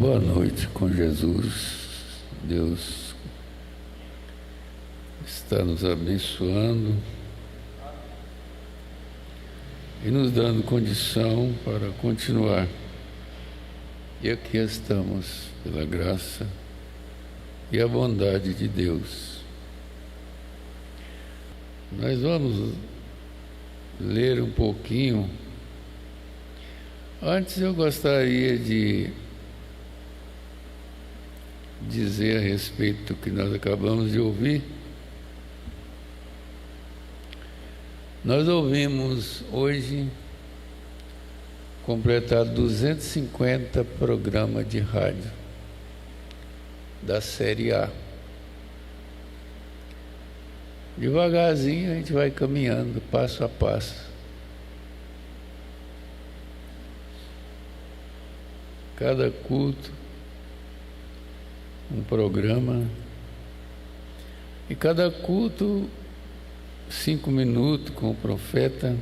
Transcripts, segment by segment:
Boa noite com Jesus. Deus está nos abençoando e nos dando condição para continuar. E aqui estamos, pela graça e a bondade de Deus. Nós vamos ler um pouquinho. Antes eu gostaria de dizer a respeito do que nós acabamos de ouvir. Nós ouvimos hoje completar 250 programas de rádio da série A. Devagarzinho a gente vai caminhando, passo a passo. Cada culto, um programa, e cada culto 5 minutos com o profeta.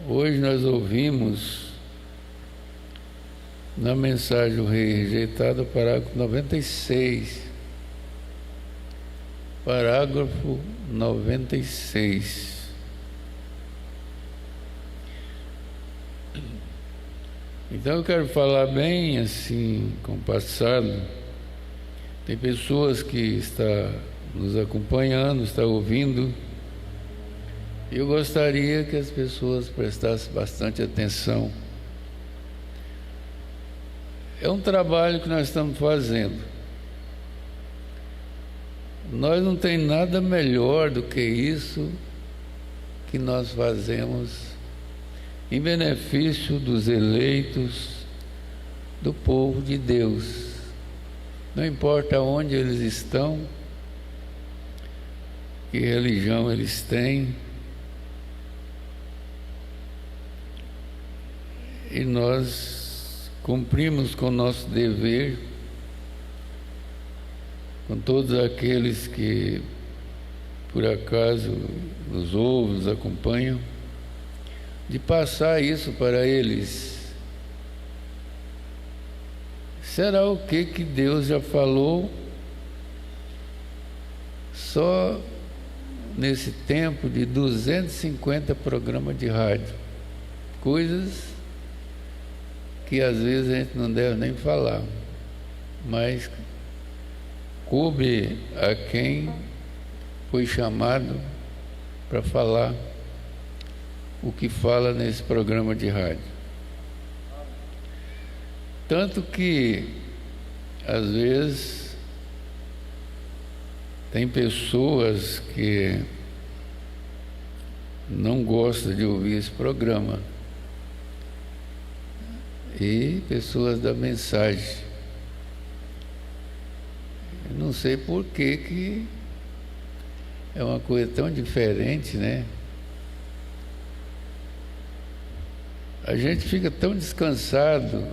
Hoje nós ouvimos na mensagem do Rei Rejeitado, parágrafo 96. Parágrafo 96. Então eu quero falar bem assim, compassado. Tem pessoas que estão nos acompanhando, estão ouvindo. E eu gostaria que as pessoas prestassem bastante atenção. É um trabalho que nós estamos fazendo. Nós não tem nada melhor do que isso que nós fazemos em benefício dos eleitos, do povo de Deus. Não importa onde eles estão, que religião eles têm, e nós cumprimos com o nosso dever, com todos aqueles que por acaso nos ouvem, nos acompanham, de passar isso para eles. Será o que Deus já falou só nesse tempo de 250 programas de rádio? Coisas que às vezes a gente não deve nem falar, mas coube a quem foi chamado para falar o que fala nesse programa de rádio. Tanto que às vezes tem pessoas que não gostam de ouvir esse programa, e pessoas da mensagem. Eu não sei por que é uma coisa tão diferente, né? A gente fica tão descansado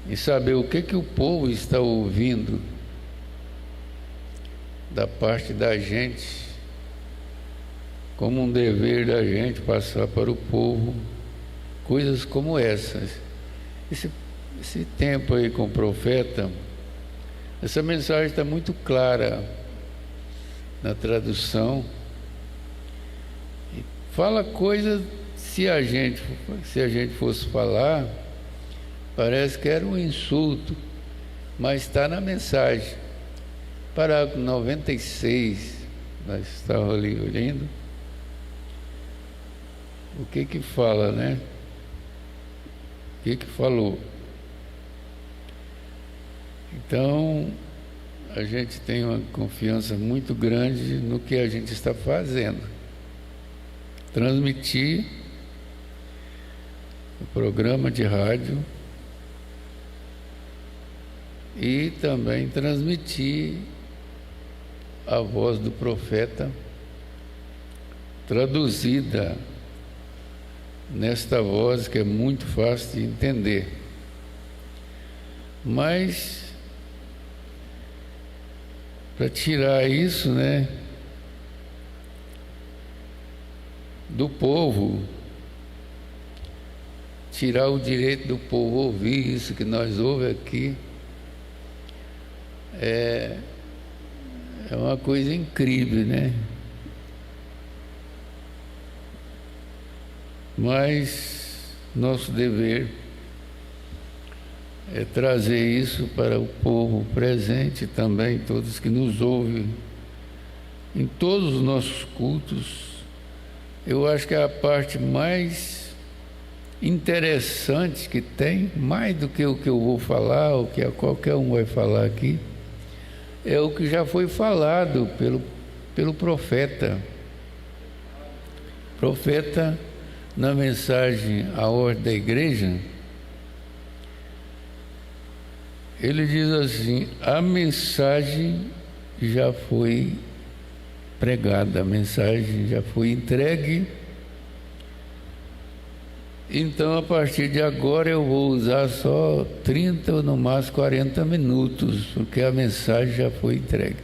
em saber o que o povo está ouvindo da parte da gente, como um dever da gente passar para o povo coisas como essas. Esse tempo aí com o profeta, essa mensagem está muito clara na tradução. Fala coisas, se a gente fosse falar, parece que era um insulto, mas está na mensagem. Parágrafo 96, nós estávamos ali olhando. O que fala, né? O que falou? Então, a gente tem uma confiança muito grande no que a gente está fazendo. Transmitir o programa de rádio e também transmitir a voz do profeta traduzida nesta voz que é muito fácil de entender. Mas para tirar isso, né, do povo, tirar o direito do povo ouvir isso que nós ouvimos aqui é uma coisa incrível, né? Mas nosso dever é trazer isso para o povo presente também, todos que nos ouvem em todos os nossos cultos. Eu acho que é a parte mais interessante que tem, mais do que o que eu vou falar, o que qualquer um vai falar aqui, é o que já foi falado pelo profeta. Profeta, na mensagem à ordem da igreja, ele diz assim: a mensagem já foi pregada, a mensagem já foi entregue. Então, a partir de agora, eu vou usar só 30 ou no máximo 40 minutos, porque a mensagem já foi entregue.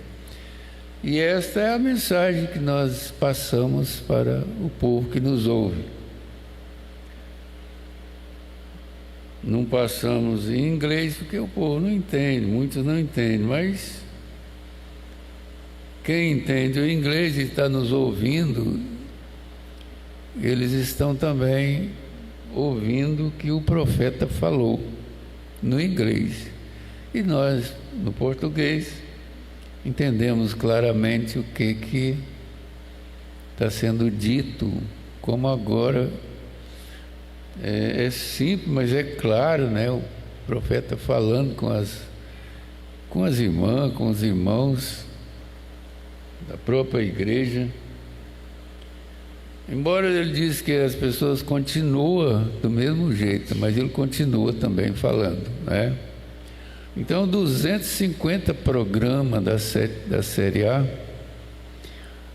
E esta é a mensagem que nós passamos para o povo que nos ouve. Não passamos em inglês, porque o povo não entende, muitos não entendem, mas quem entende o inglês e está nos ouvindo, eles estão também ouvindo o que o profeta falou no inglês. E nós, no português, entendemos claramente o que está sendo dito, como agora é simples, mas é claro, né? O profeta falando com as irmãs, com os irmãos da própria igreja. Embora ele diz que as pessoas continuam do mesmo jeito, mas ele continua também falando, né? Então, 250 programas da série A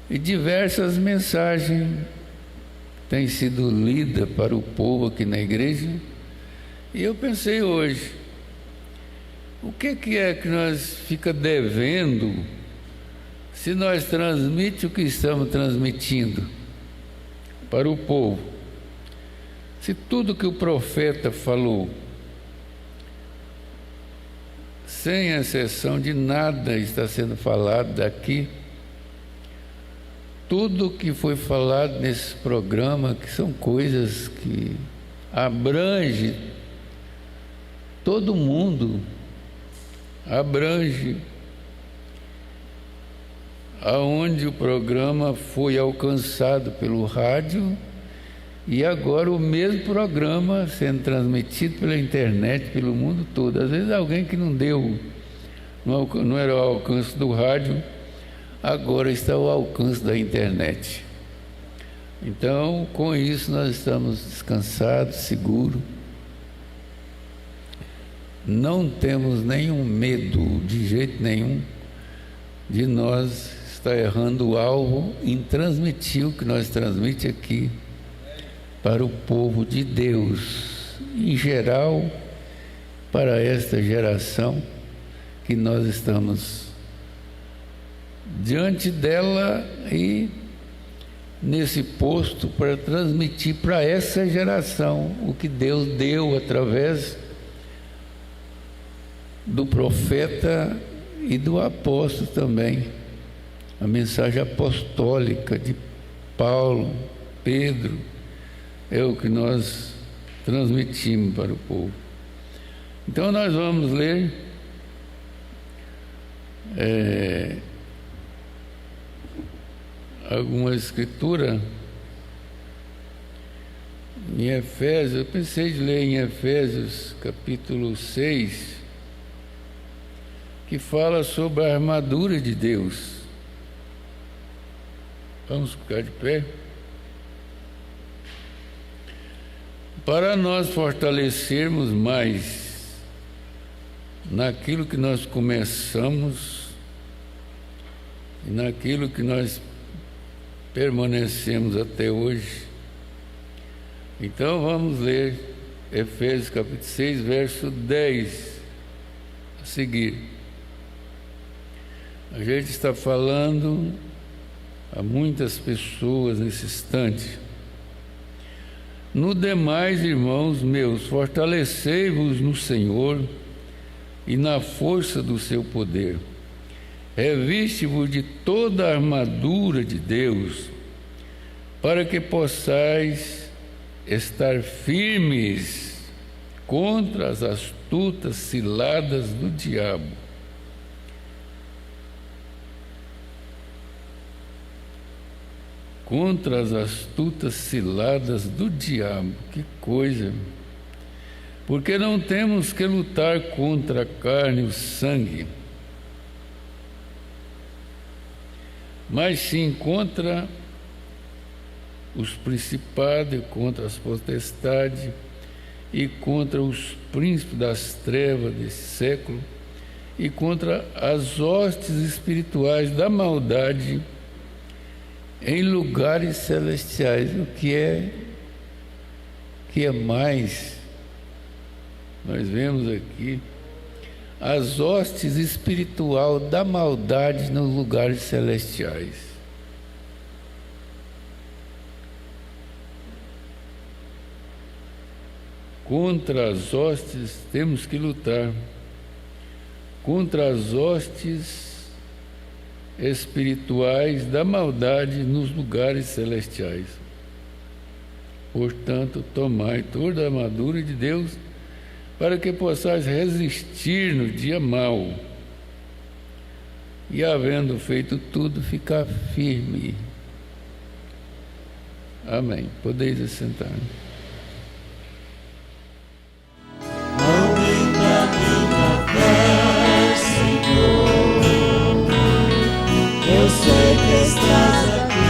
e diversas mensagens têm sido lidas para o povo aqui na igreja. E eu pensei hoje, o que é que nós fica devendo se nós transmitimos o que estamos transmitindo para o povo? Se tudo que o profeta falou, sem exceção de nada, está sendo falado daqui, tudo que foi falado nesse programa, que são coisas que abrange todo mundo, abrange aonde o programa foi alcançado pelo rádio, e agora o mesmo programa sendo transmitido pela internet, pelo mundo todo. Às vezes alguém que não era ao alcance do rádio, agora está ao alcance da internet. Então, com isso nós estamos descansados, seguros. Não temos nenhum medo, de jeito nenhum, de nós estar errando o alvo em transmitir o que nós transmitimos aqui para o povo de Deus, em geral, para esta geração que nós estamos diante dela e nesse posto para transmitir para essa geração o que Deus deu através do profeta e do apóstolo também, a mensagem apostólica de Paulo, Pedro, é o que nós transmitimos para o povo. Então nós vamos ler alguma escritura em Efésios. Eu pensei de ler em Efésios capítulo 6, que fala sobre a armadura de Deus. Vamos ficar de pé. Para nós fortalecermos mais naquilo que nós começamos e naquilo que nós permanecemos até hoje. Então vamos ler Efésios capítulo 6, verso 10 a seguir. A gente está falando a muitas pessoas nesse instante. No demais, irmãos meus, fortalecei-vos no Senhor e na força do seu poder. Reviste-vos de toda a armadura de Deus, para que possais estar firmes contra as astutas ciladas do diabo. Contra as astutas ciladas do diabo. Que coisa! Porque não temos que lutar contra a carne e o sangue, mas sim contra os principados, contra as potestades e contra os príncipes das trevas desse século e contra as hostes espirituais da maldade em lugares celestiais. O que é mais? Nós vemos aqui as hostes espiritual da maldade nos lugares celestiais. Contra as hostes temos que lutar. Contra as hostes espirituais da maldade nos lugares celestiais. Portanto, tomai toda a armadura de Deus, para que possais resistir no dia mau, e havendo feito tudo, ficar firme. Amém. Podeis assentar. Aumenta minha fé, Senhor. Eu sei que estás aqui,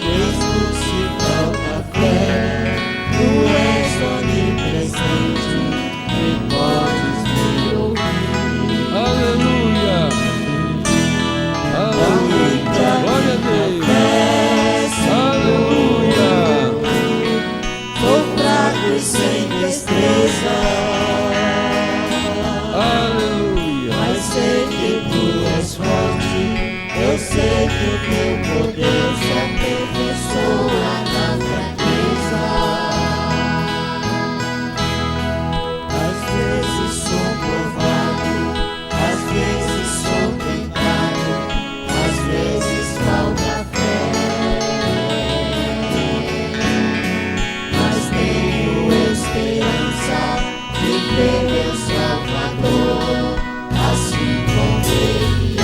mesmo se falta fé, tu és onipresente e podes me ouvir. Aleluia! Aleluia! Glória a Deus! Fé, Aleluia! sou fraco e sem destreza, Aleluia! mas sei que tu és forte. Eu sei que o teu poder se aperfeiçoa na fraqueza. Às vezes sou provado, às vezes sou tentado, às vezes falta fé, mas tenho esperança de ver meu Salvador, assim como Ele é.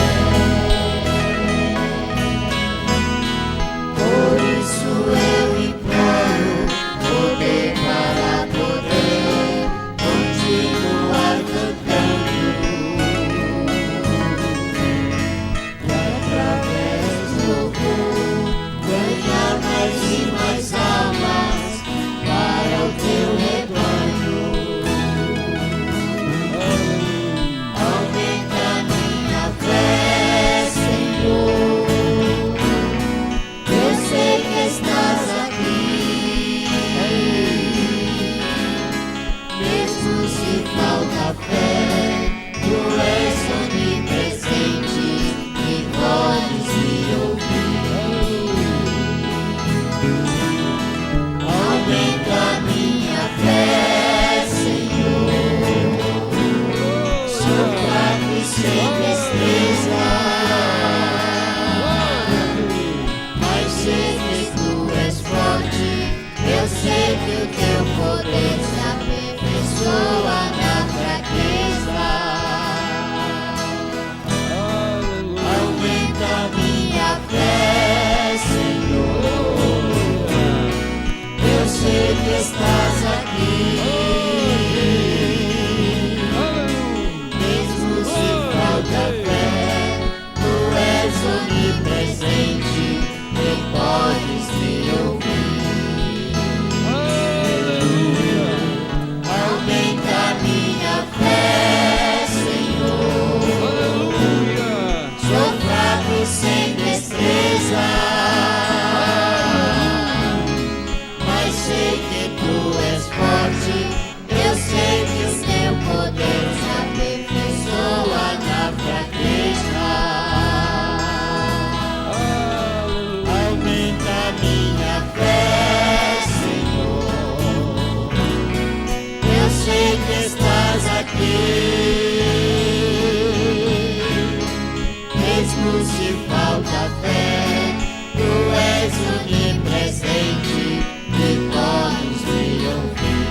te falta fé, tu és onipresente e podes me ouvir.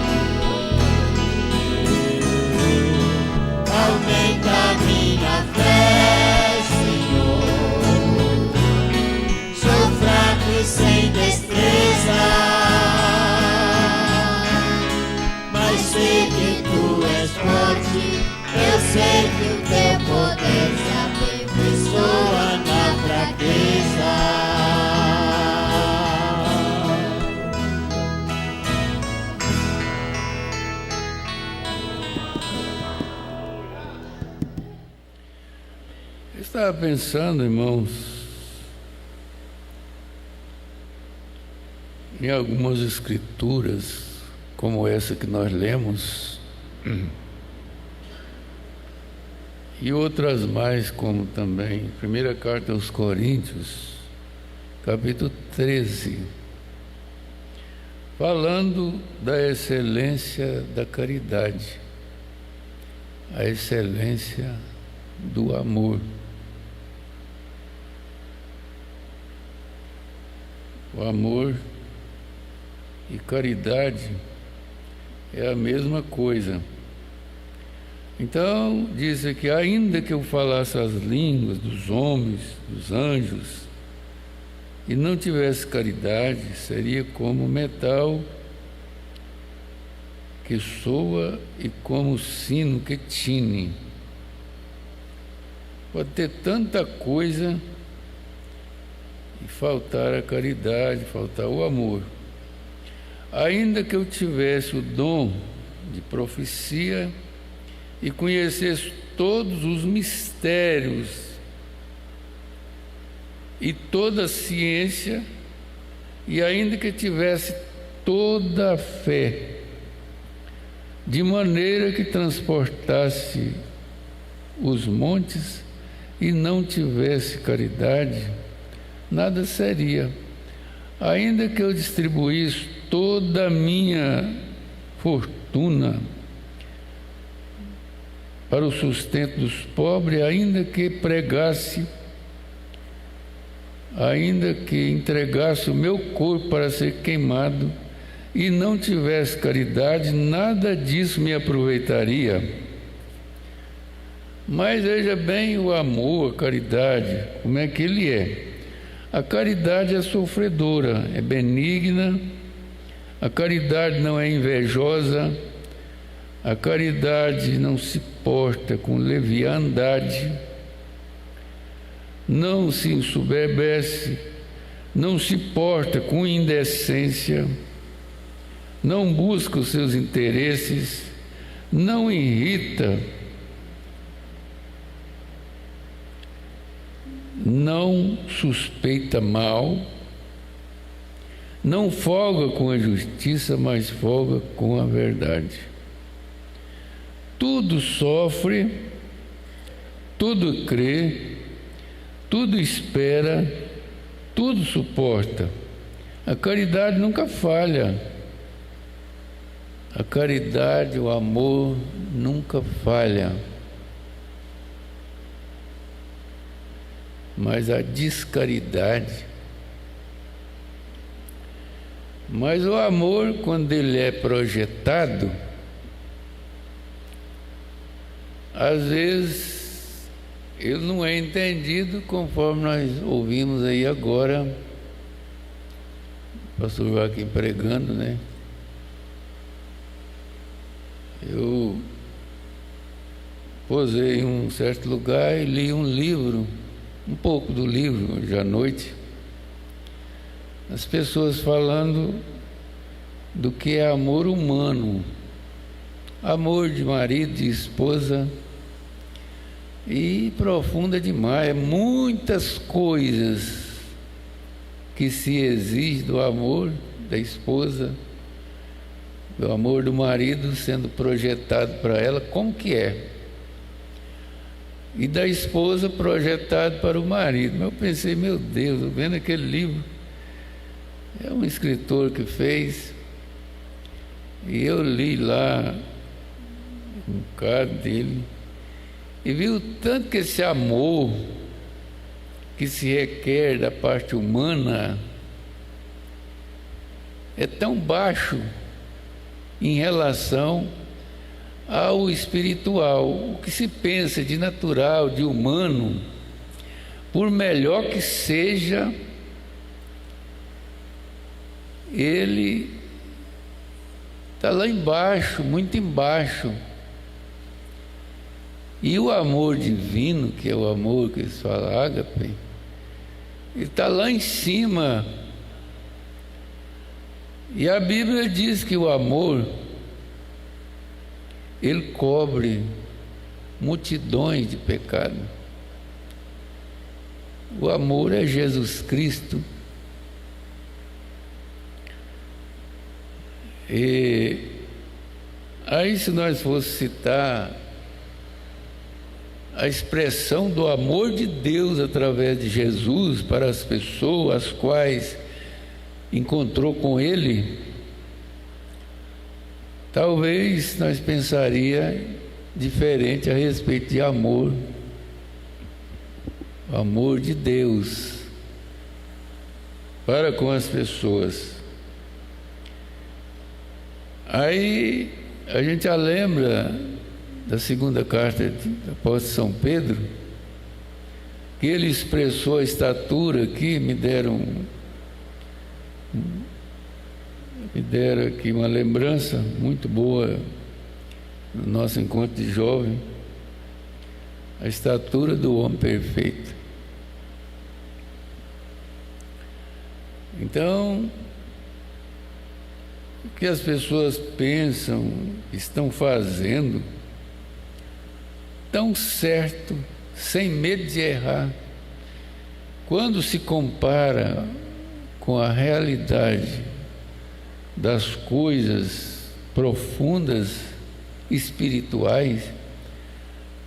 Aumenta minha fé, Senhor, sou fraco e sem destreza, mas sei que tu és forte, eu sei que o teu poder se aperfeiçoa na fraqueza. Eu estava pensando, irmãos, em algumas escrituras, como essa que nós lemos, e outras mais, como também, primeira carta aos Coríntios, capítulo 13, falando da excelência da caridade, a excelência do amor. O amor e caridade é a mesma coisa. Então, diz aqui, ainda que eu falasse as línguas dos homens, dos anjos, e não tivesse caridade, seria como metal que soa e como sino que tine. Pode ter tanta coisa e faltar a caridade, faltar o amor. Ainda que eu tivesse o dom de profecia e conhecesse todos os mistérios e toda a ciência, e ainda que tivesse toda a fé, de maneira que transportasse os montes e não tivesse caridade, nada seria. Ainda que eu distribuísse toda a minha fortuna para o sustento dos pobres, ainda que pregasse, ainda que entregasse o meu corpo para ser queimado e não tivesse caridade, nada disso me aproveitaria. Mas veja bem o amor, a caridade, como é que ele é. A caridade é sofredora, é benigna, a caridade não é invejosa, a caridade não se porta com leviandade, não se ensoberbece, não se porta com indecência, não busca os seus interesses, não irrita, não suspeita mal, não folga com a justiça, mas folga com a verdade. Tudo sofre, tudo crê, tudo espera, tudo suporta. A caridade nunca falha. A caridade, o amor nunca falha. Mas a descaridade. Mas o amor, quando ele é projetado, às vezes ele não é entendido conforme nós ouvimos aí agora o pastor Joaquim pregando, né? Eu posei em um certo lugar e li um livro, um pouco do livro, hoje à noite, as pessoas falando do que é amor humano, amor de marido, de esposa, e profunda demais, muitas coisas que se exige do amor da esposa, do amor do marido sendo projetado para ela, como que é, e da esposa projetado para o marido. Mas eu pensei, meu Deus, vendo aquele livro, é um escritor que fez, e eu li lá um bocado dele, e vi o tanto que esse amor que se requer da parte humana é tão baixo em relação ao espiritual. O que se pensa de natural, de humano, por melhor que seja, ele está lá embaixo, muito embaixo. E o amor divino, que é o amor que eles falam, ágape, ele está lá em cima. E a Bíblia diz que o amor, ele cobre multidões de pecados. O amor é Jesus Cristo. E aí, se nós fôssemos citar a expressão do amor de Deus através de Jesus para as pessoas as quais encontrou com Ele, talvez nós pensaria diferente a respeito de amor. O amor de Deus para com as pessoas. Aí a gente já lembra da segunda carta do apóstolo São Pedro, que ele expressou a estatura aqui, me deram aqui uma lembrança muito boa no nosso encontro de jovem, a estatura do homem perfeito. Então, o que as pessoas pensam, estão fazendo, tão certo, sem medo de errar, quando se compara com a realidade das coisas profundas, espirituais,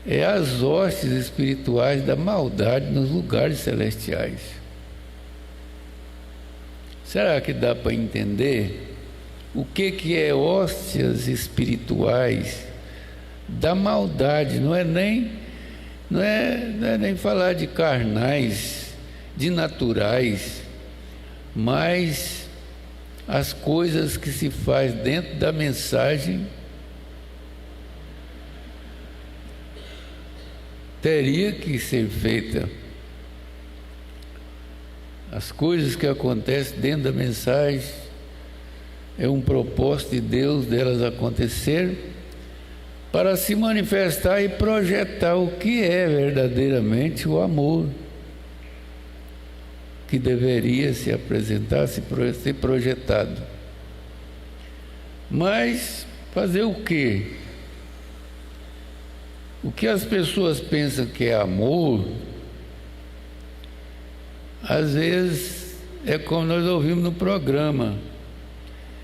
é as hostes espirituais da maldade nos lugares celestiais. Será que dá para entender o que é hóstias espirituais da maldade? Não é nem falar de carnais, de naturais, mas as coisas que se faz dentro da mensagem teria que ser feita. As coisas que acontecem dentro da mensagem é um propósito de Deus delas acontecer para se manifestar e projetar o que é verdadeiramente o amor que deveria se apresentar, ser projetado. Mas fazer o quê? O que as pessoas pensam que é amor, às vezes é como nós ouvimos no programa,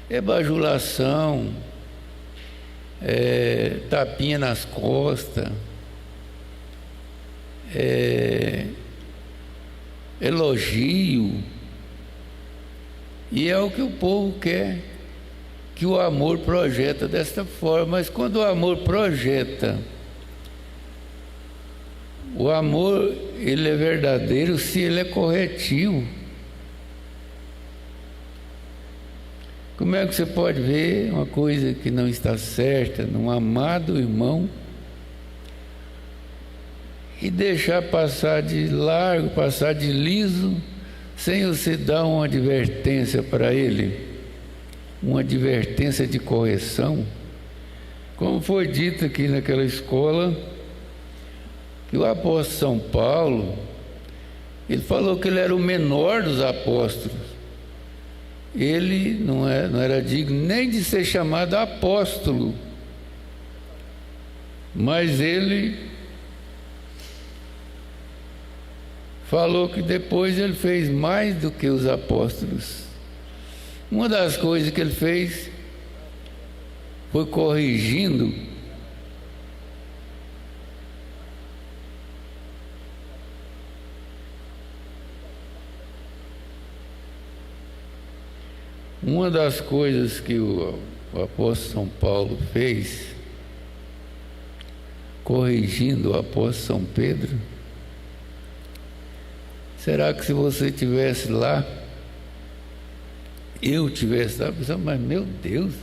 é bajulação, é tapinha nas costas, é elogio, e é o que o povo quer, que o amor projeta desta forma. Mas quando o amor projeta, o amor, ele é verdadeiro se ele é corretivo. Como é que você pode ver uma coisa que não está certa num amado irmão e deixar passar de largo, passar de liso, sem você dar uma advertência para ele, uma advertência de correção? Como foi dito aqui naquela escola, que o apóstolo São Paulo, ele falou que ele era o menor dos apóstolos. Ele não era digno nem de ser chamado apóstolo, mas ele falou que depois ele fez mais do que os apóstolos. Uma das coisas que ele fez foi corrigindo uma das coisas que o apóstolo São Paulo fez, corrigindo o apóstolo São Pedro, Será que se você estivesse lá, eu estivesse lá, pensando, mas meu Deus,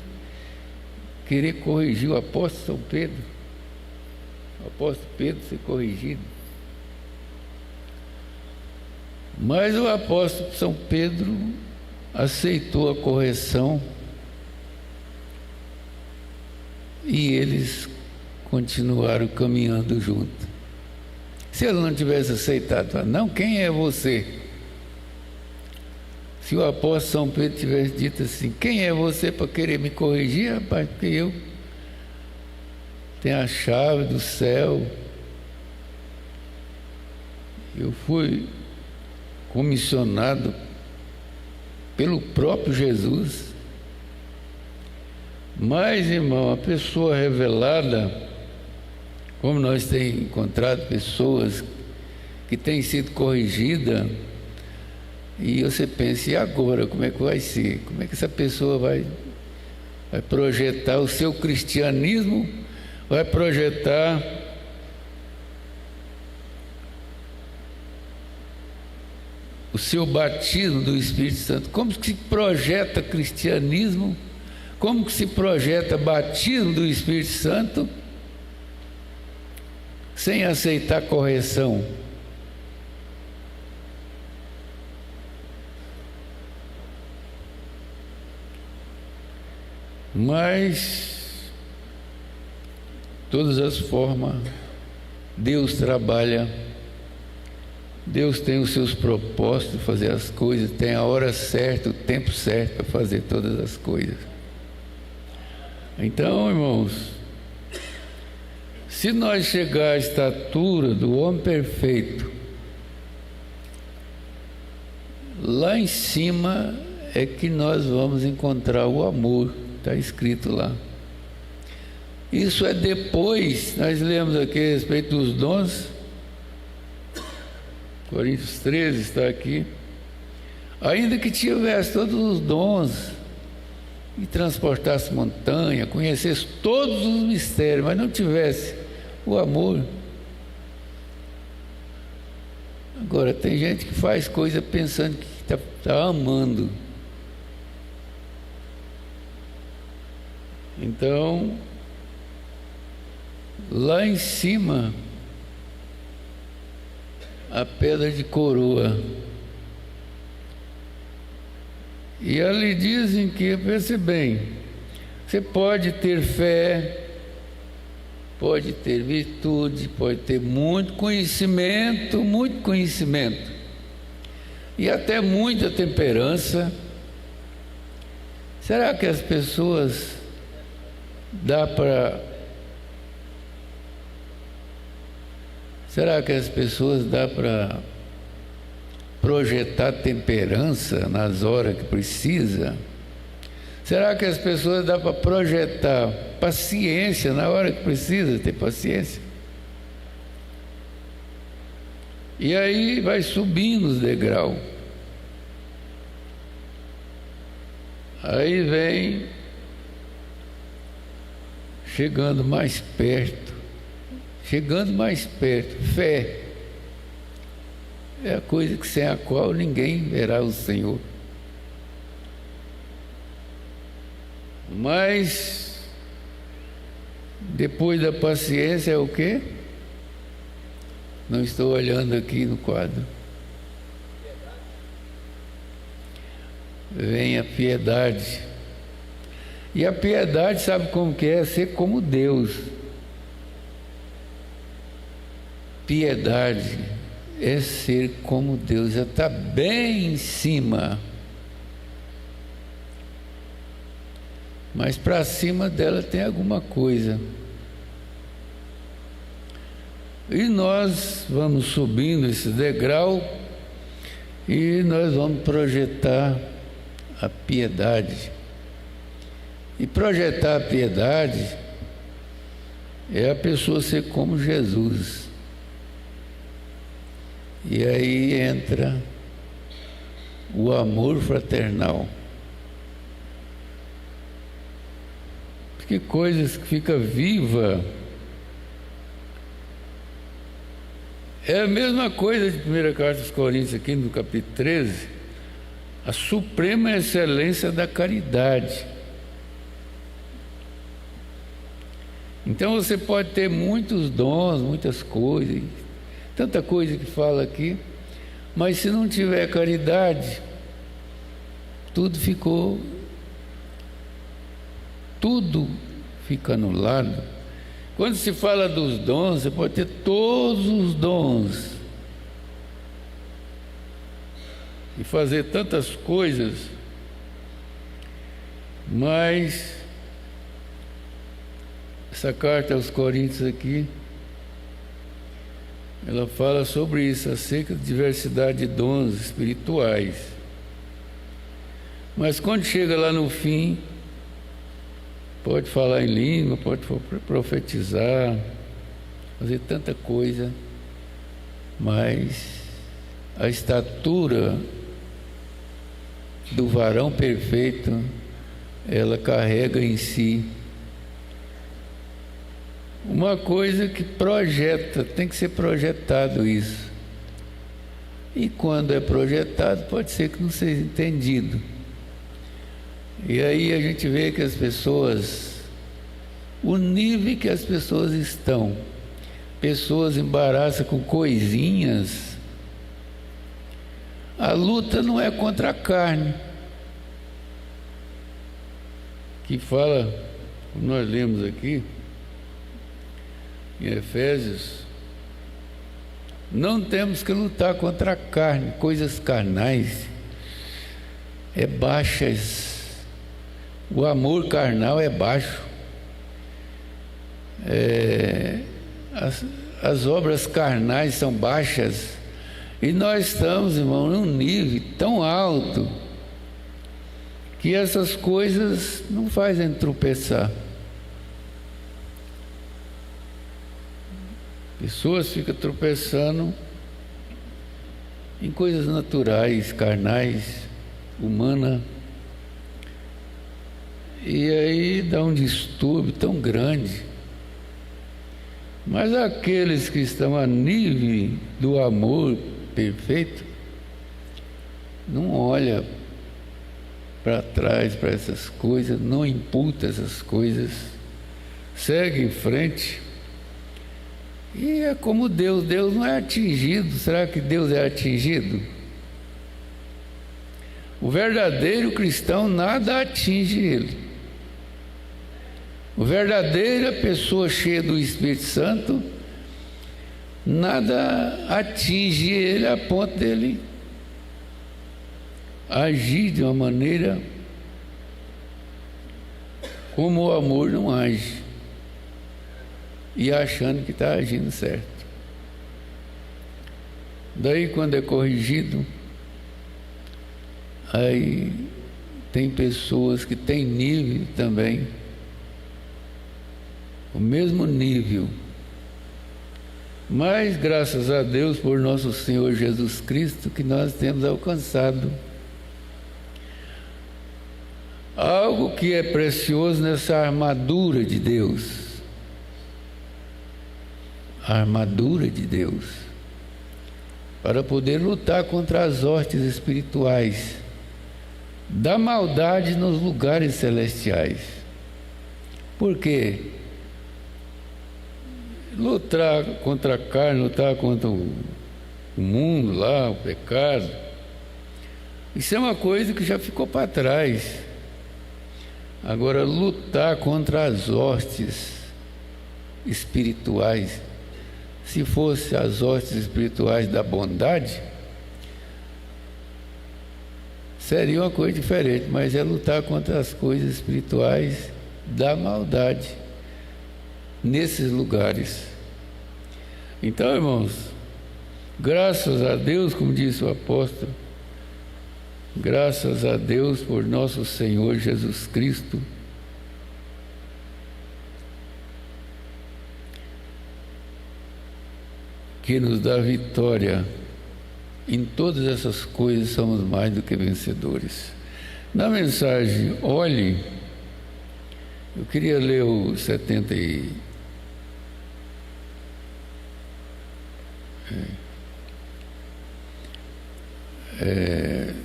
querer corrigir o apóstolo São Pedro, o apóstolo Pedro ser corrigido. Mas o apóstolo São Pedro aceitou a correção e eles continuaram caminhando juntos. Se ele não tivesse aceitado, não, quem é você? Se o apóstolo São Pedro tivesse dito assim, quem é você para querer me corrigir? Rapaz, porque eu tenho a chave do céu, eu fui comissionado pelo próprio Jesus. Mas, irmão, a pessoa revelada, como nós temos encontrado pessoas que têm sido corrigidas, e você pensa, e agora, como é que vai ser? Como é que essa pessoa vai projetar o seu cristianismo, vai projetar o seu batismo do Espírito Santo? Como que se projeta cristianismo? Como que se projeta batismo do Espírito Santo sem aceitar correção? Mas, de todas as formas, Deus trabalha, Deus tem os seus propósitos de fazer as coisas, tem a hora certa, o tempo certo para fazer todas as coisas. Então, irmãos, se nós chegar à estatura do homem perfeito, lá em cima é que nós vamos encontrar o amor, está escrito lá. Isso é depois, nós lemos aqui a respeito dos dons, Coríntios 13 está aqui, ainda que tivesse todos os dons, e transportasse montanha, conhecesse todos os mistérios, mas não tivesse o amor. Agora, tem gente que faz coisa pensando que está amando. Então, lá em cima, a pedra de coroa. E ali dizem que, pense bem, você pode ter fé, pode ter virtude, pode ter muito conhecimento, e até muita temperança. Será que as pessoas dá para projetar temperança nas horas que precisa? Será que as pessoas dá para projetar paciência na hora que precisa ter paciência? E aí vai subindo os degraus. Aí vem chegando mais perto. Fé é a coisa que sem a qual ninguém verá o Senhor. Mas depois da paciência é o quê? Não estou olhando aqui no quadro. Vem a piedade. E a piedade, sabe como que é? Ser como Deus. Piedade é ser como Deus, já está bem em cima. Mas para cima dela tem alguma coisa. E nós vamos subindo esse degrau e nós vamos projetar a piedade. E projetar a piedade é a pessoa ser como Jesus. E aí entra o amor fraternal. Que coisas que fica viva É a mesma coisa de 1 Carta aos Coríntios, aqui no capítulo 13, a suprema excelência da caridade. Então você pode ter muitos dons, muitas coisas, tanta coisa que fala aqui, mas se não tiver caridade, tudo fica anulado. Quando se fala dos dons, você pode ter todos os dons e fazer tantas coisas, mas essa carta aos Coríntios aqui, ela fala sobre isso, acerca da diversidade de dons espirituais. Mas quando chega lá no fim, pode falar em língua, pode profetizar, fazer tanta coisa, mas a estatura do varão perfeito, ela carrega em si uma coisa que projeta, tem que ser projetado isso. E quando é projetado, pode ser que não seja entendido. E aí a gente vê que as pessoas, o nível que as pessoas estão, pessoas embaraçam com coisinhas. A luta não é contra a carne, que fala, como nós lemos aqui, em Efésios, não temos que lutar contra a carne, coisas carnais, é baixas. O amor carnal é baixo. As obras carnais são baixas. E nós estamos, irmão, num nível tão alto que essas coisas não fazem tropeçar. Pessoas ficam tropeçando em coisas naturais, carnais, humanas. E aí dá um distúrbio tão grande. Mas aqueles que estão a nível do amor perfeito, não olha para trás para essas coisas, não imputa essas coisas, segue em frente. E é como Deus não é atingido. Será que Deus é atingido? O verdadeiro cristão, nada atinge ele. O verdadeira pessoa cheia do Espírito Santo, nada atinge ele a ponto dele agir de uma maneira como o amor não age, e achando que está agindo certo. Daí, quando é corrigido, aí tem pessoas que têm nível também, o mesmo nível, mas graças a Deus por nosso Senhor Jesus Cristo, que nós temos alcançado algo que é precioso nessa armadura de Deus. A armadura de Deus, para poder lutar contra as hostes espirituais da maldade nos lugares celestiais. Por quê? Lutar contra a carne, lutar contra o mundo lá, o pecado, isso é uma coisa que já ficou para trás. Agora, lutar contra as hostes espirituais, se fosse as hostes espirituais da bondade, seria uma coisa diferente, mas é lutar contra as coisas espirituais da maldade nesses lugares. Então, irmãos, graças a Deus, como disse o apóstolo, graças a Deus por nosso Senhor Jesus Cristo, que nos dá vitória em todas essas coisas, somos mais do que vencedores. Na mensagem, olhe, eu queria ler o 70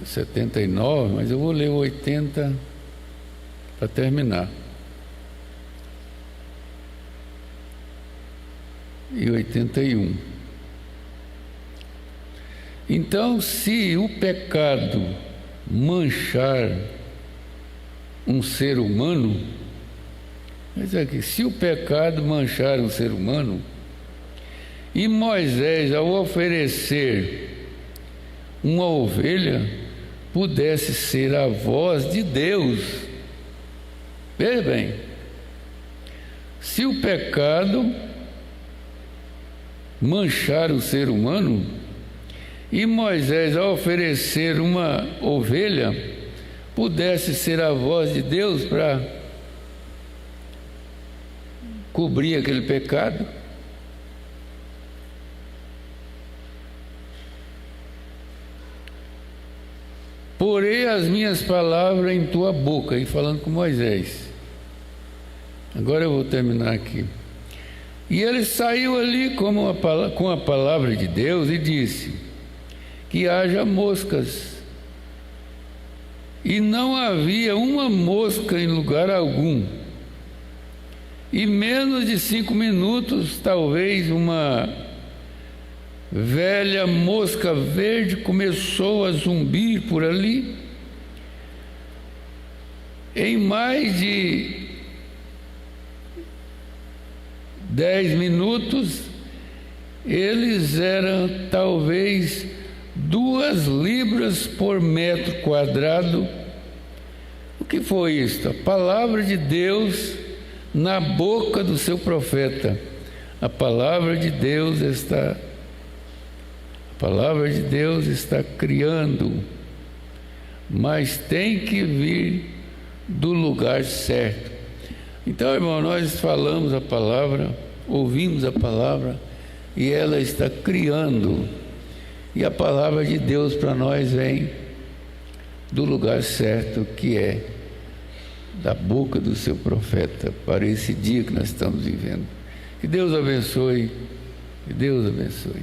79, mas eu vou ler o 80 para terminar. E 81. Então, se o pecado manchar um ser humano, mas aqui, se o pecado manchar um ser humano, e Moisés, ao oferecer uma ovelha, pudesse ser a voz de Deus. Veja bem, se o pecado manchar o ser humano, e Moisés, ao oferecer uma ovelha, pudesse ser a voz de Deus para cobrir aquele pecado. Porei as minhas palavras em tua boca, e falando com Moisés. Agora eu vou terminar aqui. E ele saiu ali com a palavra de Deus e disse: que haja moscas. E não havia uma mosca em lugar algum. E menos de 5 minutos, talvez uma velha mosca verde começou a zumbir por ali. Em mais de 10 minutos, eles eram talvez 2 libras por metro quadrado. O que foi isto? A palavra de Deus na boca do seu profeta. A palavra de Deus está criando, mas tem que vir do lugar certo. Então, irmão, nós falamos a palavra, ouvimos a palavra, e ela está criando. E a palavra de Deus para nós vem do lugar certo, que é da boca do seu profeta, para esse dia que nós estamos vivendo. Que Deus abençoe, que Deus abençoe.